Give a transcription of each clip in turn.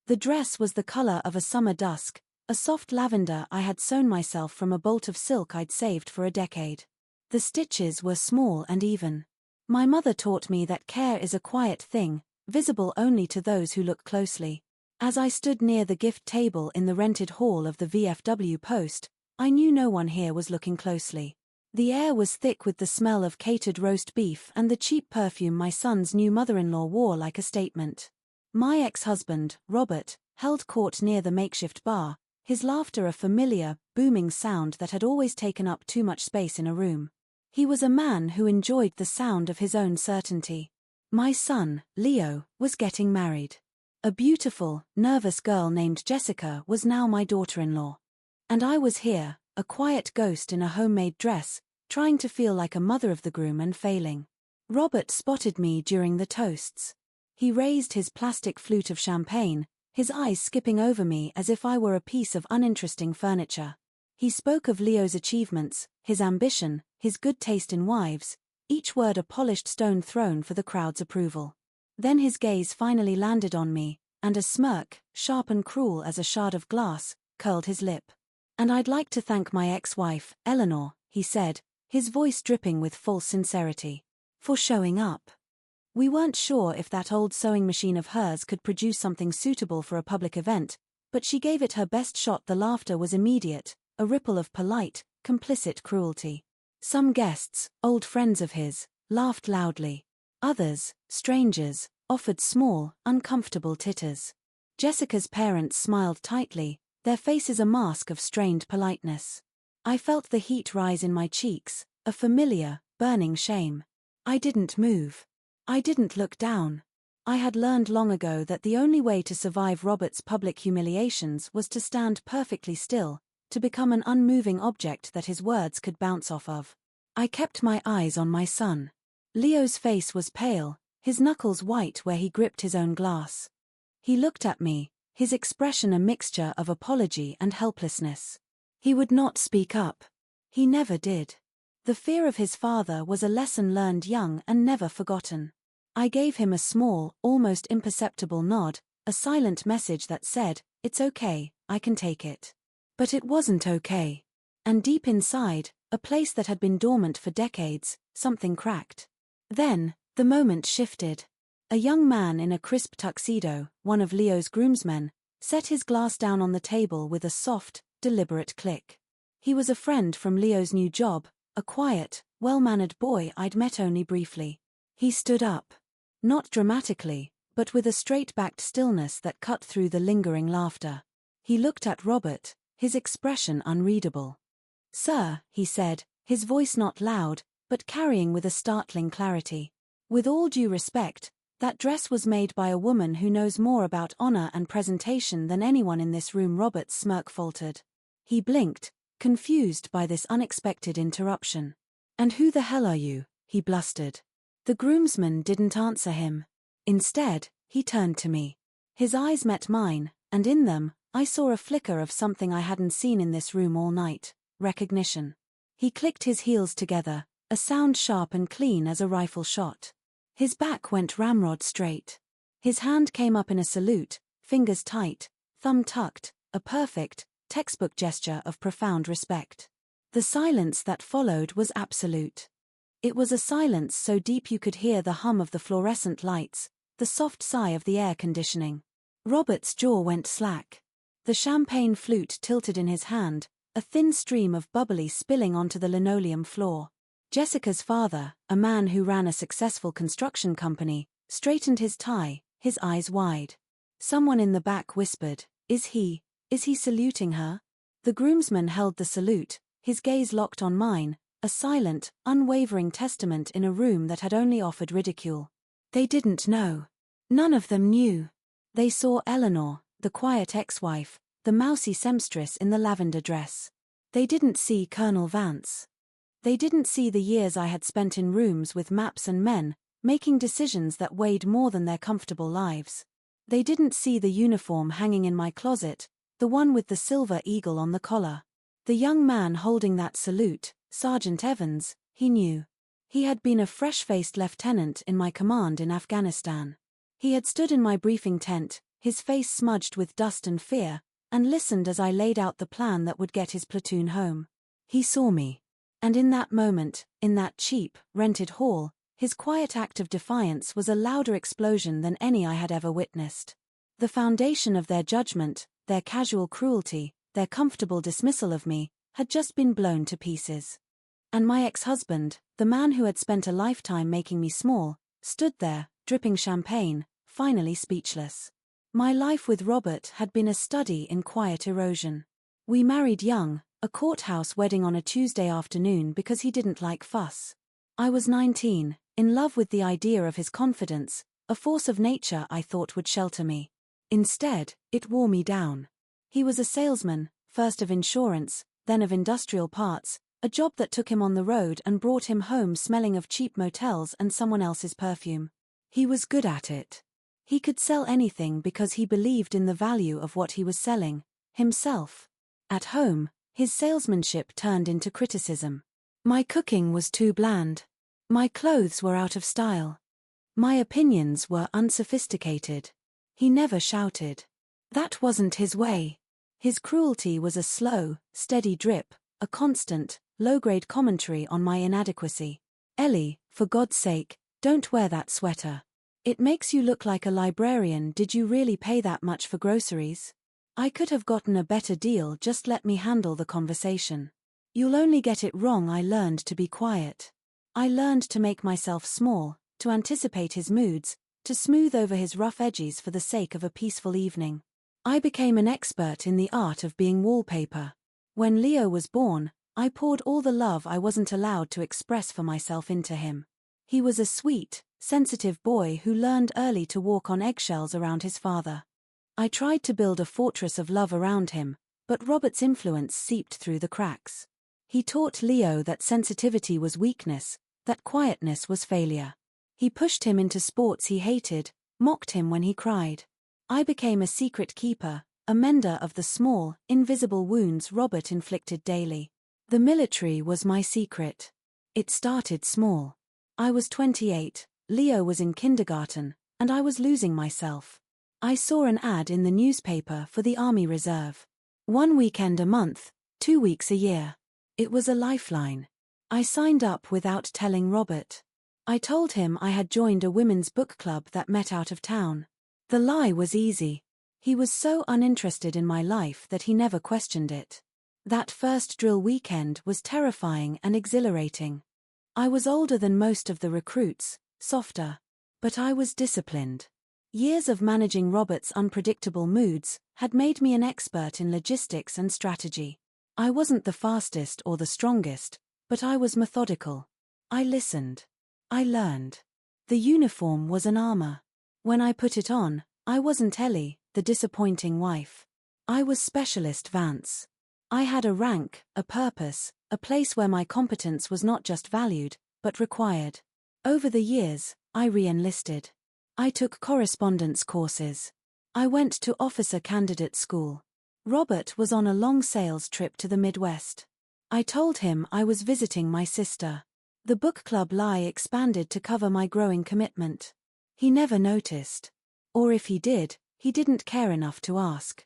The dress was the color of a summer dusk, a soft lavender I had sewn myself from a bolt of silk I'd saved for a decade. The stitches were small and even. My mother taught me that care is a quiet thing, visible only to those who look closely. As I stood near the gift table in the rented hall of the VFW post, I knew no one here was looking closely. The air was thick with the smell of catered roast beef and the cheap perfume my son's new mother-in-law wore like a statement. My ex-husband, Robert, held court near the makeshift bar, his laughter a familiar, booming sound that had always taken up too much space in a room. He was a man who enjoyed the sound of his own certainty. My son, Leo, was getting married. A beautiful, nervous girl named Jessica was now my daughter-in-law. And I was here, a quiet ghost in a homemade dress, trying to feel like a mother of the groom and failing. Robert spotted me during the toasts. He raised his plastic flute of champagne, his eyes skipping over me as if I were a piece of uninteresting furniture. He spoke of Leo's achievements, his ambition, his good taste in wives, each word a polished stone thrown for the crowd's approval. Then his gaze finally landed on me, and a smirk, sharp and cruel as a shard of glass, curled his lip. "And I'd like to thank my ex-wife, Eleanor," he said, his voice dripping with false sincerity, "for showing up. We weren't sure if that old sewing machine of hers could produce something suitable for a public event, but she gave it her best shot." The laughter was immediate, a ripple of polite, complicit cruelty. Some guests, old friends of his, laughed loudly. Others, strangers, offered small, uncomfortable titters. Jessica's parents smiled tightly, their faces a mask of strained politeness. I felt the heat rise in my cheeks, a familiar, burning shame. I didn't move. I didn't look down. I had learned long ago that the only way to survive Robert's public humiliations was to stand perfectly still, to become an unmoving object that his words could bounce off of. I kept my eyes on my son. Leo's face was pale, his knuckles white where he gripped his own glass. He looked at me, his expression a mixture of apology and helplessness. He would not speak up. He never did. The fear of his father was a lesson learned young and never forgotten. I gave him a small, almost imperceptible nod, a silent message that said, "It's okay, I can take it." But it wasn't okay. And deep inside, a place that had been dormant for decades, something cracked. Then, the moment shifted. A young man in a crisp tuxedo, one of Leo's groomsmen, set his glass down on the table with a soft, deliberate click. He was a friend from Leo's new job, a quiet, well-mannered boy I'd met only briefly. He stood up. Not dramatically, but with a straight-backed stillness that cut through the lingering laughter. He looked at Robert, his expression unreadable. "Sir," he said, his voice not loud, but carrying with a startling clarity. "With all due respect, that dress was made by a woman who knows more about honor and presentation than anyone in this room." Robert's smirk faltered. He blinked, confused by this unexpected interruption. "And who the hell are you?" he blustered. The groomsman didn't answer him. Instead, he turned to me. His eyes met mine, and in them, I saw a flicker of something I hadn't seen in this room all night: recognition. He clicked his heels together, a sound sharp and clean as a rifle shot. His back went ramrod straight. His hand came up in a salute, fingers tight, thumb tucked, a perfect, textbook gesture of profound respect. The silence that followed was absolute. It was a silence so deep you could hear the hum of the fluorescent lights, the soft sigh of the air conditioning. Robert's jaw went slack. The champagne flute tilted in his hand, a thin stream of bubbly spilling onto the linoleum floor. Jessica's father, a man who ran a successful construction company, straightened his tie, his eyes wide. Someone in the back whispered, is he saluting her?" The groomsman held the salute, his gaze locked on mine, a silent, unwavering testament in a room that had only offered ridicule. They didn't know. None of them knew. They saw Eleanor, the quiet ex-wife, the mousy seamstress in the lavender dress. They didn't see Colonel Vance. They didn't see the years I had spent in rooms with maps and men, making decisions that weighed more than their comfortable lives. They didn't see the uniform hanging in my closet, the one with the silver eagle on the collar. The young man holding that salute, Sergeant Evans, he knew. He had been a fresh-faced lieutenant in my command in Afghanistan. He had stood in my briefing tent, his face smudged with dust and fear, and listened as I laid out the plan that would get his platoon home. He saw me. And in that moment, in that cheap, rented hall, his quiet act of defiance was a louder explosion than any I had ever witnessed. The foundation of their judgment, their casual cruelty, their comfortable dismissal of me, had just been blown to pieces. And my ex-husband, the man who had spent a lifetime making me small, stood there, dripping champagne, finally speechless. My life with Robert had been a study in quiet erosion. We married young, a courthouse wedding on a Tuesday afternoon because he didn't like fuss. I was 19, in love with the idea of his confidence, a force of nature I thought would shelter me. Instead, it wore me down. He was a salesman, first of insurance, then of industrial parts, a job that took him on the road and brought him home smelling of cheap motels and someone else's perfume. He was good at it. He could sell anything because he believed in the value of what he was selling, himself. At home, his salesmanship turned into criticism. My cooking was too bland. My clothes were out of style. My opinions were unsophisticated. He never shouted. That wasn't his way. His cruelty was a slow, steady drip, a constant, low-grade commentary on my inadequacy. "Ellie, for God's sake, don't wear that sweater. It makes you look like a librarian. Did you really pay that much for groceries? I could have gotten a better deal, just let me handle the conversation. You'll only get it wrong." I learned to be quiet. I learned to make myself small, to anticipate his moods, to smooth over his rough edges for the sake of a peaceful evening. I became an expert in the art of being wallpaper. When Leo was born, I poured all the love I wasn't allowed to express for myself into him. He was a sweet, sensitive boy who learned early to walk on eggshells around his father. I tried to build a fortress of love around him, but Robert's influence seeped through the cracks. He taught Leo that sensitivity was weakness, that quietness was failure. He pushed him into sports he hated, mocked him when he cried. I became a secret keeper, a mender of the small, invisible wounds Robert inflicted daily. The military was my secret. It started small. I was 28, Leo was in kindergarten, and I was losing myself. I saw an ad in the newspaper for the Army Reserve. 1 weekend a month, 2 weeks a year. It was a lifeline. I signed up without telling Robert. I told him I had joined a women's book club that met out of town. The lie was easy. He was so uninterested in my life that he never questioned it. That first drill weekend was terrifying and exhilarating. I was older than most of the recruits, softer. But I was disciplined. Years of managing Robert's unpredictable moods had made me an expert in logistics and strategy. I wasn't the fastest or the strongest, but I was methodical. I listened. I learned. The uniform was an armor. When I put it on, I wasn't Ellie, the disappointing wife. I was Specialist Vance. I had a rank, a purpose, a place where my competence was not just valued, but required. Over the years, I re-enlisted. I took correspondence courses. I went to officer candidate school. Robert was on a long sales trip to the Midwest. I told him I was visiting my sister. The book club lie expanded to cover my growing commitment. He never noticed. Or if he did, he didn't care enough to ask.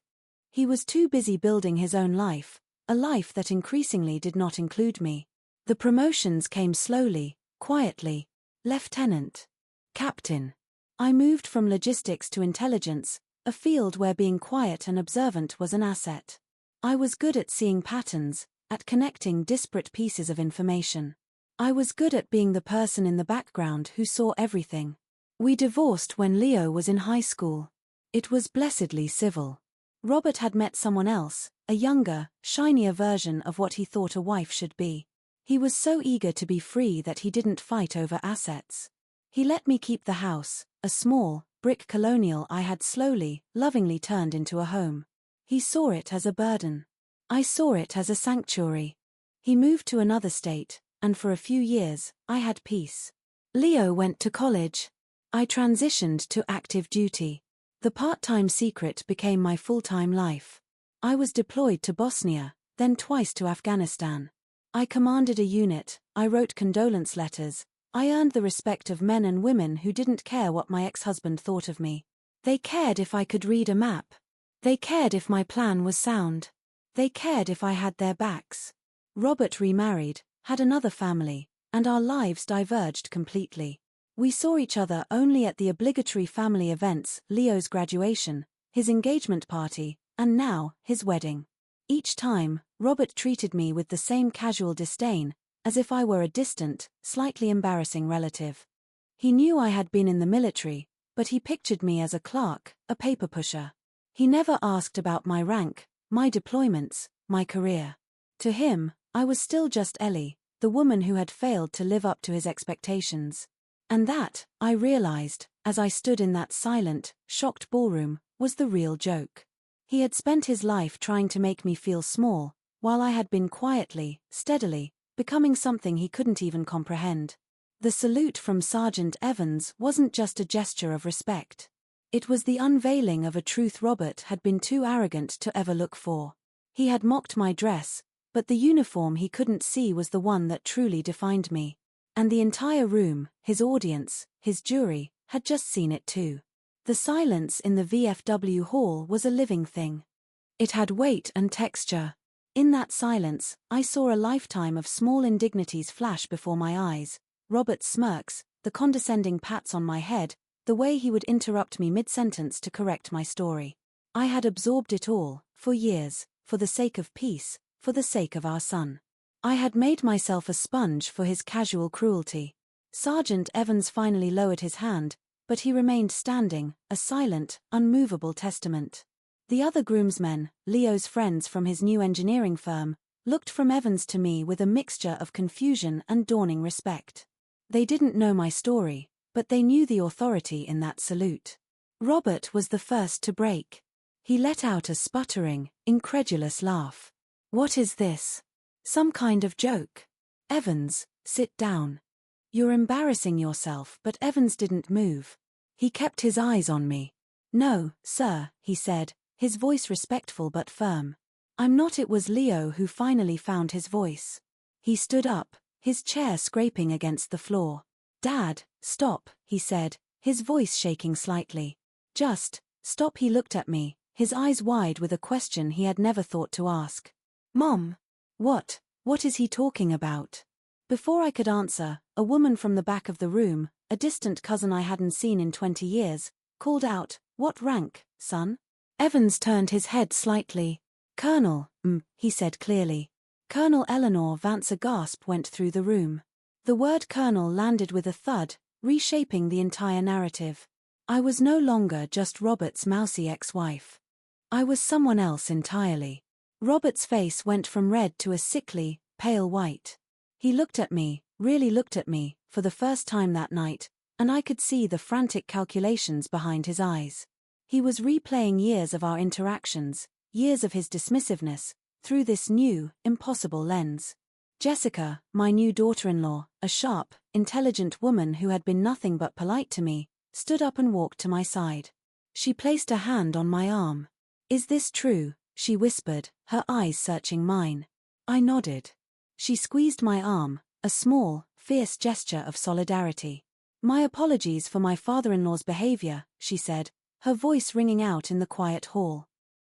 He was too busy building his own life, a life that increasingly did not include me. The promotions came slowly, quietly. Lieutenant. Captain. I moved from logistics to intelligence, a field where being quiet and observant was an asset. I was good at seeing patterns, at connecting disparate pieces of information. I was good at being the person in the background who saw everything. We divorced when Leo was in high school. It was blessedly civil. Robert had met someone else, a younger, shinier version of what he thought a wife should be. He was so eager to be free that he didn't fight over assets. He let me keep the house, a small, brick colonial I had slowly, lovingly turned into a home. He saw it as a burden. I saw it as a sanctuary. He moved to another state, and for a few years, I had peace. Leo went to college. I transitioned to active duty. The part-time secret became my full-time life. I was deployed to Bosnia, then twice to Afghanistan. I commanded a unit, I wrote condolence letters, I earned the respect of men and women who didn't care what my ex-husband thought of me. They cared if I could read a map. They cared if my plan was sound. They cared if I had their backs. Robert remarried, had another family, and our lives diverged completely. We saw each other only at the obligatory family events, Leo's graduation, his engagement party, and now, his wedding. Each time, Robert treated me with the same casual disdain, as if I were a distant, slightly embarrassing relative. He knew I had been in the military, but he pictured me as a clerk, a paper pusher. He never asked about my rank, my deployments, my career. To him, I was still just Ellie, the woman who had failed to live up to his expectations. And that, I realized, as I stood in that silent, shocked ballroom, was the real joke. He had spent his life trying to make me feel small, while I had been quietly, steadily, becoming something he couldn't even comprehend. The salute from Sergeant Evans wasn't just a gesture of respect. It was the unveiling of a truth Robert had been too arrogant to ever look for. He had mocked my dress, but the uniform he couldn't see was the one that truly defined me. And the entire room, his audience, his jury, had just seen it too. The silence in the VFW hall was a living thing. It had weight and texture. In that silence, I saw a lifetime of small indignities flash before my eyes: Robert's smirks, the condescending pats on my head, the way he would interrupt me mid-sentence to correct my story. I had absorbed it all, for years, for the sake of peace, for the sake of our son. I had made myself a sponge for his casual cruelty. Sergeant Evans finally lowered his hand, but he remained standing, a silent, unmovable testament. The other groomsmen, Leo's friends from his new engineering firm, looked from Evans to me with a mixture of confusion and dawning respect. They didn't know my story, but they knew the authority in that salute. Robert was the first to break. He let out a sputtering, incredulous laugh. "What is this? Some kind of joke? Evans, sit down. You're embarrassing yourself." But Evans didn't move. He kept his eyes on me. "No, sir," he said, his voice respectful but firm. "I'm not." It was Leo who finally found his voice. He stood up, his chair scraping against the floor. "Dad, stop," he said, his voice shaking slightly. "Just stop." He looked at me, his eyes wide with a question he had never thought to ask. "Mom, what is he talking about?" Before I could answer, a woman from the back of the room, a distant cousin I hadn't seen in 20 years, called out, "What rank, son?" Evans turned his head slightly. "Colonel," he said clearly. "Colonel Eleanor Vance." A gasp went through the room. The word colonel landed with a thud, reshaping the entire narrative. I was no longer just Robert's mousy ex-wife. I was someone else entirely. Robert's face went from red to a sickly, pale white. He looked at me, really looked at me, for the first time that night, and I could see the frantic calculations behind his eyes. He was replaying years of our interactions, years of his dismissiveness, through this new, impossible lens. Jessica, my new daughter-in-law, a sharp, intelligent woman who had been nothing but polite to me, stood up and walked to my side. She placed a hand on my arm. "Is this true?" she whispered, her eyes searching mine. I nodded. She squeezed my arm, a small, fierce gesture of solidarity. "My apologies for my father-in-law's behavior," she said, her voice ringing out in the quiet hall.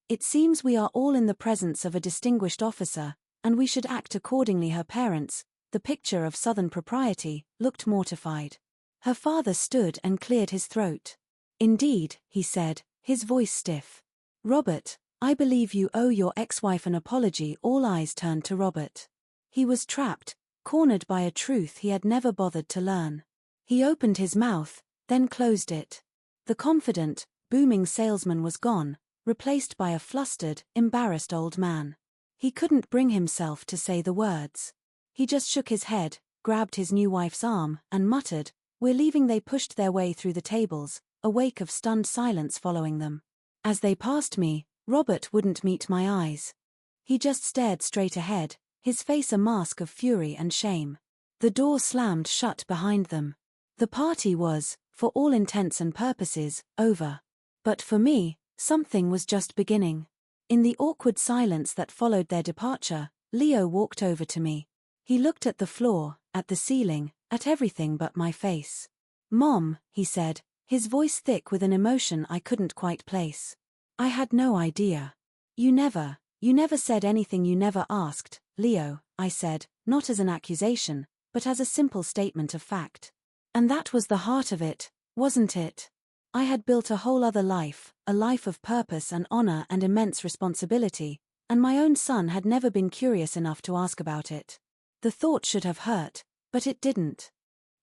"It seems we are all in the presence of a distinguished officer, and we should act accordingly." Her parents, the picture of Southern propriety, looked mortified. Her father stood and cleared his throat. "Indeed," he said, his voice stiff. "Robert, I believe you owe your ex-wife an apology." All eyes turned to Robert. He was trapped, cornered by a truth he had never bothered to learn. He opened his mouth, then closed it. The confident, booming salesman was gone, replaced by a flustered, embarrassed old man. He couldn't bring himself to say the words. He just shook his head, grabbed his new wife's arm, and muttered, "We're leaving." They pushed their way through the tables, a wake of stunned silence following them. As they passed me, Robert wouldn't meet my eyes. He just stared straight ahead, his face a mask of fury and shame. The door slammed shut behind them. The party was, for all intents and purposes, over. But for me, something was just beginning. In the awkward silence that followed their departure, Leo walked over to me. He looked at the floor, at the ceiling, at everything but my face. "Mom," he said, his voice thick with an emotion I couldn't quite place. I had no idea. You never said anything, you never asked, Leo, I said, not as an accusation, but as a simple statement of fact. And that was the heart of it, wasn't it? I had built a whole other life, a life of purpose and honor and immense responsibility, and my own son had never been curious enough to ask about it. The thought should have hurt, but it didn't.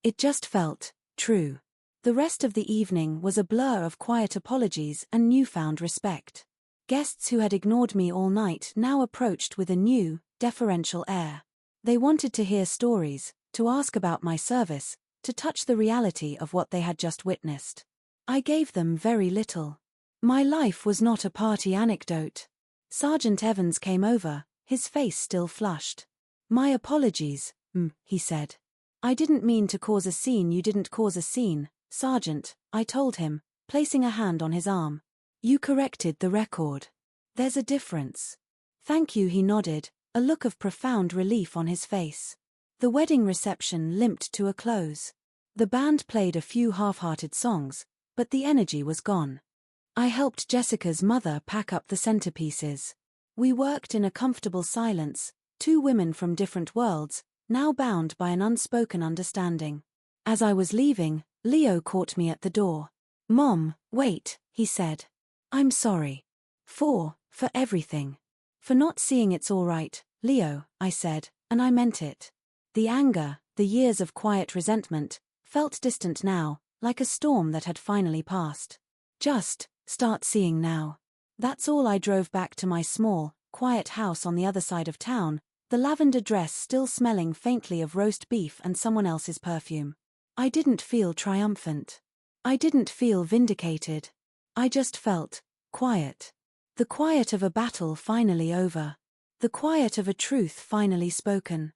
It just felt true. The rest of the evening was a blur of quiet apologies and newfound respect. Guests who had ignored me all night now approached with a new, deferential air. They wanted to hear stories, to ask about my service, to touch the reality of what they had just witnessed. I gave them very little. My life was not a party anecdote. Sergeant Evans came over, his face still flushed. My apologies, he said. I didn't mean to cause a scene. You didn't cause a scene, Sergeant, I told him, placing a hand on his arm. You corrected the record. There's a difference. Thank you, he nodded, a look of profound relief on his face. The wedding reception limped to a close. The band played a few half-hearted songs, but the energy was gone. I helped Jessica's mother pack up the centerpieces. We worked in a comfortable silence, two women from different worlds, now bound by an unspoken understanding. As I was leaving, Leo caught me at the door. Mom, wait, he said. I'm sorry. For everything. For not seeing it's all right, Leo, I said, and I meant it. The anger, the years of quiet resentment, felt distant now, like a storm that had finally passed. Just start seeing now. That's all. I drove back to my small, quiet house on the other side of town, the lavender dress still smelling faintly of roast beef and someone else's perfume. I didn't feel triumphant. I didn't feel vindicated. I just felt quiet. The quiet of a battle finally over. The quiet of a truth finally spoken.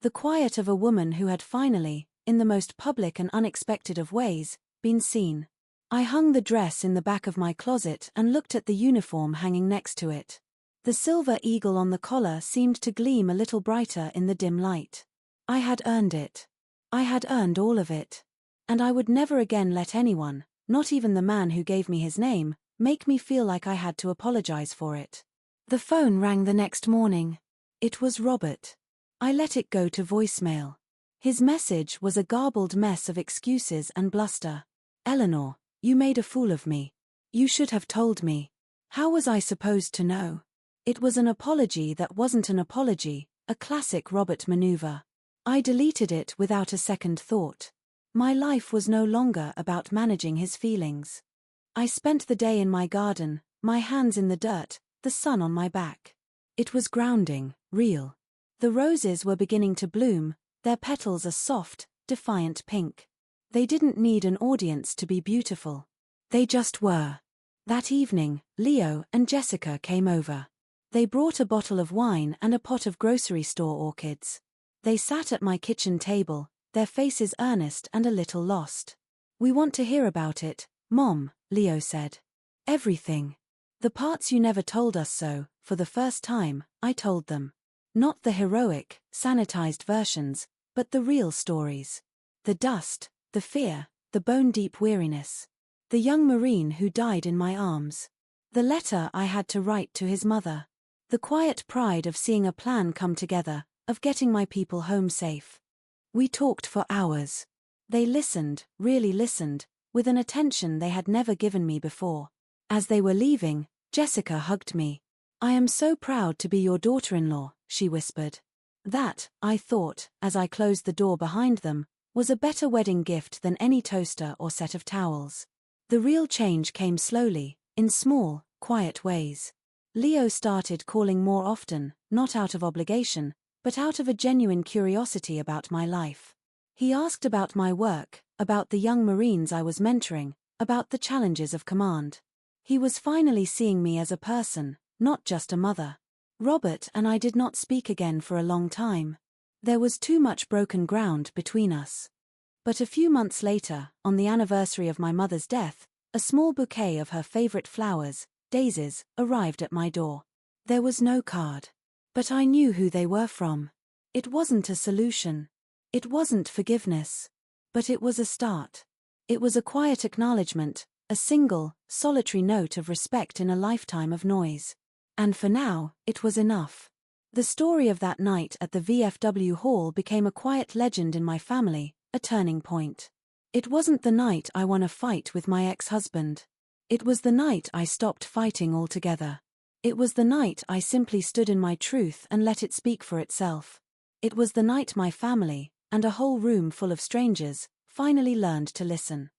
The quiet of a woman who had finally, in the most public and unexpected of ways, been seen. I hung the dress in the back of my closet and looked at the uniform hanging next to it. The silver eagle on the collar seemed to gleam a little brighter in the dim light. I had earned it. I had earned all of it. And I would never again let anyone, not even the man who gave me his name, make me feel like I had to apologize for it. The phone rang the next morning. It was Robert. I let it go to voicemail. His message was a garbled mess of excuses and bluster. Eleanor, you made a fool of me. You should have told me. How was I supposed to know? It was an apology that wasn't an apology, a classic Robert maneuver. I deleted it without a second thought. My life was no longer about managing his feelings. I spent the day in my garden, my hands in the dirt, the sun on my back. It was grounding, real. The roses were beginning to bloom, their petals a soft, defiant pink. They didn't need an audience to be beautiful. They just were. That evening, Leo and Jessica came over. They brought a bottle of wine and a pot of grocery store orchids. They sat at my kitchen table, their faces earnest and a little lost. We want to hear about it, Mom, Leo said. Everything. The parts you never told us. So, for the first time, I told them. Not the heroic, sanitized versions, but the real stories. The dust, the fear, the bone-deep weariness. The young Marine who died in my arms. The letter I had to write to his mother. The quiet pride of seeing a plan come together, of getting my people home safe. We talked for hours. They listened, really listened, with an attention they had never given me before. As they were leaving, Jessica hugged me. I am so proud to be your daughter-in-law, she whispered. That, I thought, as I closed the door behind them, was a better wedding gift than any toaster or set of towels. The real change came slowly, in small, quiet ways. Leo started calling more often, not out of obligation, but out of a genuine curiosity about my life. He asked about my work, about the young Marines I was mentoring, about the challenges of command. He was finally seeing me as a person, not just a mother. Robert and I did not speak again for a long time. There was too much broken ground between us. But a few months later, on the anniversary of my mother's death, a small bouquet of her favorite flowers, daisies, arrived at my door. There was no card. But I knew who they were from. It wasn't a solution. It wasn't forgiveness. But it was a start. It was a quiet acknowledgement, a single, solitary note of respect in a lifetime of noise. And for now, it was enough. The story of that night at the VFW hall became a quiet legend in my family, a turning point. It wasn't the night I won a fight with my ex-husband. It was the night I stopped fighting altogether. It was the night I simply stood in my truth and let it speak for itself. It was the night my family, and a whole room full of strangers, finally learned to listen.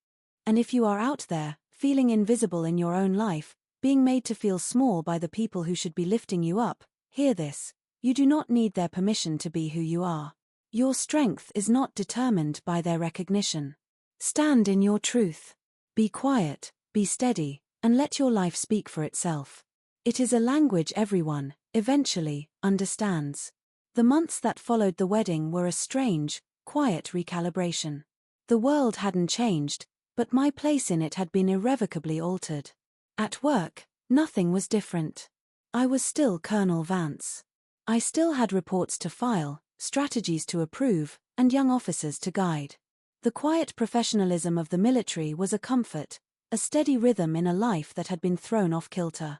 And if you are out there, feeling invisible in your own life, being made to feel small by the people who should be lifting you up, hear this: you do not need their permission to be who you are. Your strength is not determined by their recognition. Stand in your truth. Be quiet, be steady, and let your life speak for itself. It is a language everyone, eventually, understands. The months that followed the wedding were a strange, quiet recalibration. The world hadn't changed, but my place in it had been irrevocably altered. At work, nothing was different. I was still Colonel Vance. I still had reports to file, strategies to approve, and young officers to guide. The quiet professionalism of the military was a comfort, a steady rhythm in a life that had been thrown off kilter.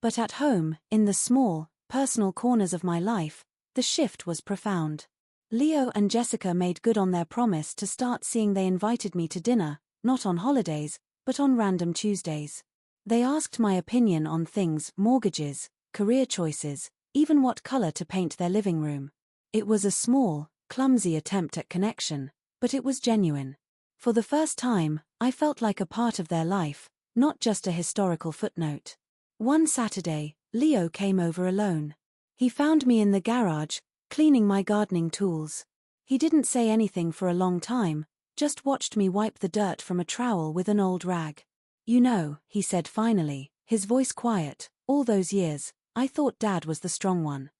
But at home, in the small, personal corners of my life, the shift was profound. Leo and Jessica made good on their promise to start seeing. They invited me to dinner, not on holidays, but on random Tuesdays. They asked my opinion on things: mortgages, career choices, even what color to paint their living room. It was a small, clumsy attempt at connection, but it was genuine. For the first time, I felt like a part of their life, not just a historical footnote. One Saturday, Leo came over alone. He found me in the garage, cleaning my gardening tools. He didn't say anything for a long time, just watched me wipe the dirt from a trowel with an old rag. "You know," he said finally, his voice quiet, "all those years, I thought Dad was the strong one.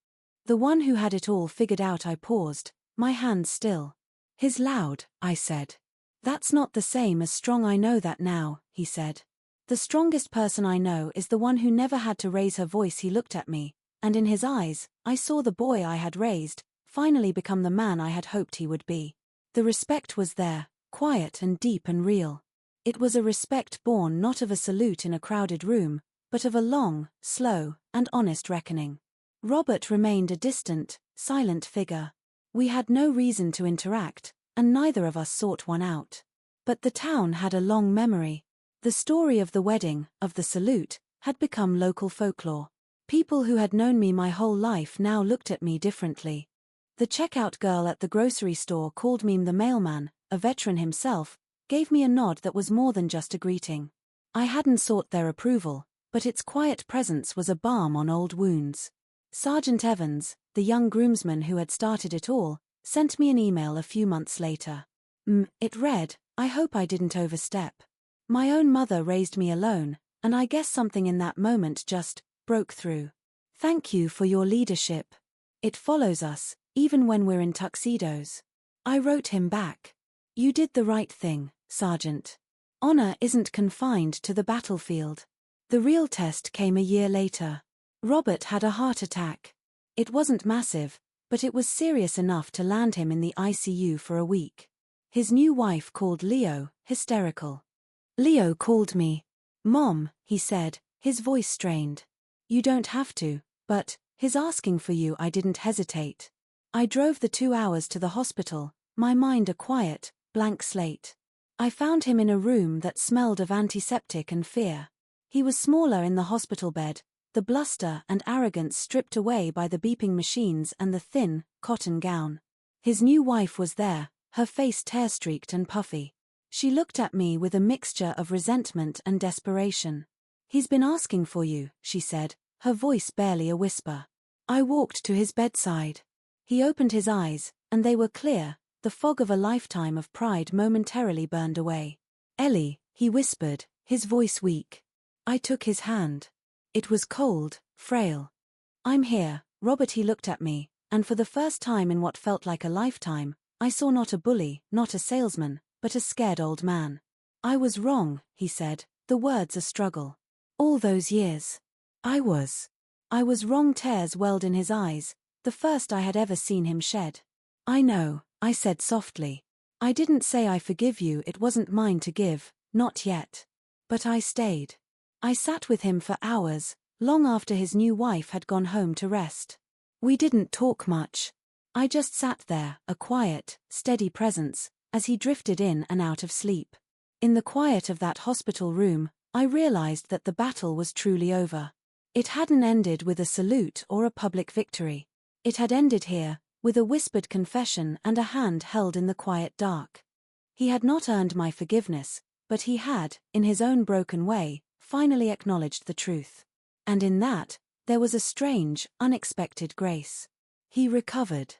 The one who had it all figured out." I paused, my hands still. "His loud," I said. "That's not the same as strong." "I know that now," he said. "The strongest person I know is the one who never had to raise her voice." He looked at me, and in his eyes, I saw the boy I had raised, finally become the man I had hoped he would be. The respect was there, quiet and deep and real. It was a respect born not of a salute in a crowded room, but of a long, slow, and honest reckoning. Robert remained a distant, silent figure. We had no reason to interact, and neither of us sought one out. But the town had a long memory. The story of the wedding, of the salute, had become local folklore. People who had known me my whole life now looked at me differently. The checkout girl at the grocery store called me the mailman, a veteran himself, gave me a nod that was more than just a greeting. I hadn't sought their approval, but its quiet presence was a balm on old wounds. Sergeant Evans, the young groomsman who had started it all, sent me an email a few months later. It read, "I hope I didn't overstep. My own mother raised me alone, and I guess something in that moment just broke through. Thank you for your leadership. It follows us, even when we're in tuxedos." I wrote him back. "You did the right thing, Sergeant. Honor isn't confined to the battlefield." The real test came a year later. Robert had a heart attack. It wasn't massive, but it was serious enough to land him in the ICU for a week. His new wife called Leo, hysterical. Leo called me. "Mom," he said, his voice strained. "You don't have to, but his asking for you." I didn't hesitate. I drove the 2 hours to the hospital, my mind a quiet, blank slate. I found him in a room that smelled of antiseptic and fear. He was smaller in the hospital bed, the bluster and arrogance stripped away by the beeping machines and the thin, cotton gown. His new wife was there, her face tear-streaked and puffy. She looked at me with a mixture of resentment and desperation. "He's been asking for you," she said, her voice barely a whisper. I walked to his bedside. He opened his eyes, and they were clear, the fog of a lifetime of pride momentarily burned away. "Ellie," he whispered, his voice weak. I took his hand. It was cold, frail. "I'm here, Robert." He looked at me, and for the first time in what felt like a lifetime, I saw not a bully, not a salesman, but a scared old man. "I was wrong," he said, the words a struggle. "All those years. I was wrong." Tears welled in his eyes, the first I had ever seen him shed. "I know," I said softly. I didn't say I forgive you, it wasn't mine to give, not yet. But I stayed. I sat with him for hours, long after his new wife had gone home to rest. We didn't talk much. I just sat there, a quiet, steady presence, as he drifted in and out of sleep. In the quiet of that hospital room, I realized that the battle was truly over. It hadn't ended with a salute or a public victory. It had ended here, with a whispered confession and a hand held in the quiet dark. He had not earned my forgiveness, but he had, in his own broken way, finally acknowledged the truth. And in that, there was a strange, unexpected grace. He recovered.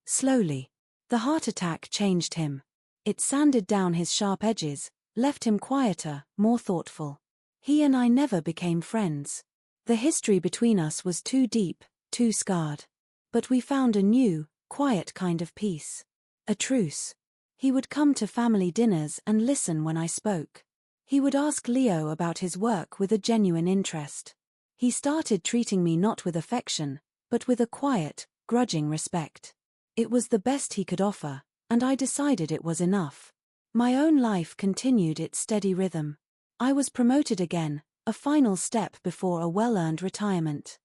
Slowly. The heart attack changed him. It sanded down his sharp edges, left him quieter, more thoughtful. He and I never became friends. The history between us was too deep, too scarred. But we found a new, quiet kind of peace. A truce. He would come to family dinners and listen when I spoke. He would ask Leo about his work with a genuine interest. He started treating me not with affection, but with a quiet, grudging respect. It was the best he could offer, and I decided it was enough. My own life continued its steady rhythm. I was promoted again, a final step before a well-earned retirement.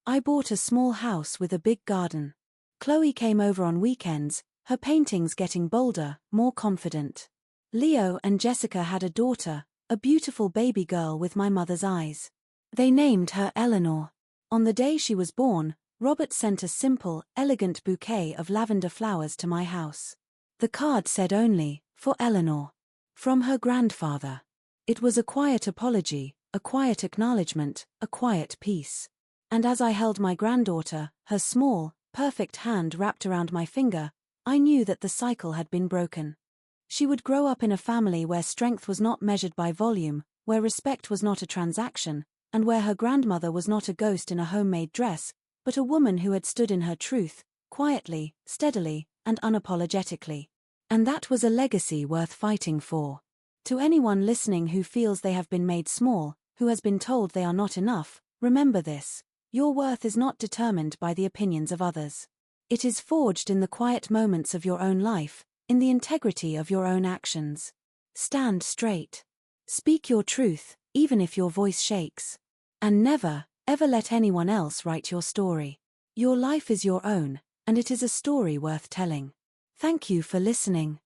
I bought a small house with a big garden. Chloe came over on weekends, her paintings getting bolder, more confident. Leo and Jessica had a daughter, a beautiful baby girl with my mother's eyes. They named her Eleanor. On the day she was born, Robert sent a simple, elegant bouquet of lavender flowers to my house. The card said only, "For Eleanor." From her grandfather. It was a quiet apology, a quiet acknowledgement, a quiet peace. And as I held my granddaughter, her small, perfect hand wrapped around my finger, I knew that the cycle had been broken. She would grow up in a family where strength was not measured by volume, where respect was not a transaction, and where her grandmother was not a ghost in a homemade dress, but a woman who had stood in her truth, quietly, steadily, and unapologetically. And that was a legacy worth fighting for. To anyone listening who feels they have been made small, who has been told they are not enough, remember this: your worth is not determined by the opinions of others. It is forged in the quiet moments of your own life, in the integrity of your own actions. Stand straight. Speak your truth, even if your voice shakes. And never, ever let anyone else write your story. Your life is your own, and it is a story worth telling. Thank you for listening.